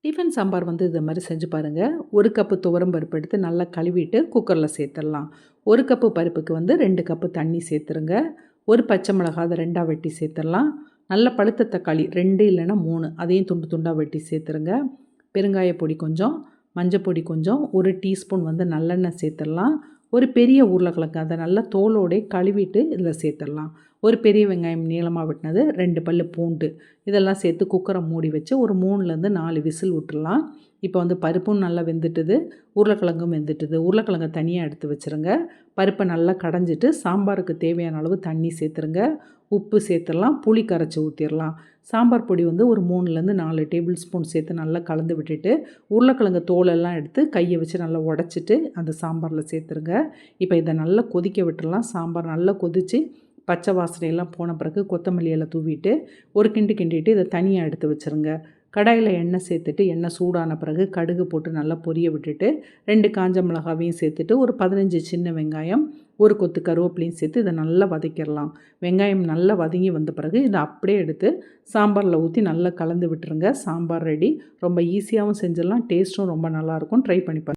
Tiffin sambar வந்து இது மாதிரி செஞ்சு பாருங்கள். 1 கப்பு துவரம் பருப்பு எடுத்து நல்லா கழுவிட்டு குக்கரில் சேர்த்துடலாம். 1 கப்பு பருப்புக்கு வந்து 2 கப்பு தண்ணி சேர்த்துருங்க. ஒரு பச்சை மிளகாய் அதை 2ஆ வெட்டி சேர்த்துடலாம். நல்ல பழுத்த தக்காளி 2 இல்லைன்னா 3 அதையும் துண்டு துண்டாக வெட்டி சேர்த்துருங்க. பெருங்காய பொடி கொஞ்சம், மஞ்சள் பொடி கொஞ்சம், 1 டீஸ்பூன் வந்து நல்லெண்ணெய் சேர்த்துடலாம். ஒரு பெரிய உருளைக்கிழங்கு அதை நல்லா தோலோடே கழுவிட்டு இதில் சேர்த்துடலாம். ஒரு பெரிய வெங்காயம் நீளமாக வெட்டினது, 2 பல்லு பூண்டு இதெல்லாம் சேர்த்து குக்கரை மூடி வச்சு ஒரு 3லேருந்து 4 விசில் விட்டுறலாம். இப்போ வந்து பருப்பும் நல்லா வெந்துட்டுது, உருளைக்கிழங்கும் வெந்துட்டுது. உருளைக்கிழங்கை தனியாக எடுத்து வச்சுருங்க. பருப்பை நல்லா கடைஞ்சிட்டு சாம்பாருக்கு தேவையான அளவு தண்ணி சேர்த்துருங்க. உப்பு சேர்த்துடலாம். புளி கரைச்சி ஊற்றிடலாம். சாம்பார் பொடி வந்து ஒரு 3லேருந்து 4 டேபிள் ஸ்பூன் சேர்த்து நல்லா கலந்து விட்டுட்டு உருளைக்கிழங்கு தோலெல்லாம் எடுத்து கையை வச்சு நல்லா உடச்சிட்டு அந்த சாம்பாரில் சேர்த்துருங்க. இப்போ இதை நல்லா கொதிக்க விட்டுறலாம். சாம்பார் நல்லா கொதித்து பச்சை வாசனையெல்லாம் போன பிறகு கொத்தமல்லி இலை தூவிட்டு ஒரு கிண்டிட்டு இதை தனியாக எடுத்து வச்சுருங்க. கடாயில் எண்ணெய் சேர்த்துட்டு எண்ணெய் சூடான பிறகு கடுகு போட்டு நல்லா பொரிய விட்டுட்டு 2 காஞ்ச மிளகாவையும் சேர்த்துட்டு ஒரு 15 சின்ன வெங்காயம், ஒரு கொத்து கருவேப்பிலையும் சேர்த்து இதை நல்லா வதக்கிடலாம். வெங்காயம் நல்லா வதங்கி வந்த பிறகு இதை அப்படியே எடுத்து சாம்பாரில் ஊற்றி நல்லா கலந்து விட்டுருங்க. சாம்பார் ரெடி. ரொம்ப ஈஸியாகவும் செஞ்சிடலாம். டேஸ்ட்டும் ரொம்ப நல்லாயிருக்கும். ட்ரை பண்ணி பாருங்கள்.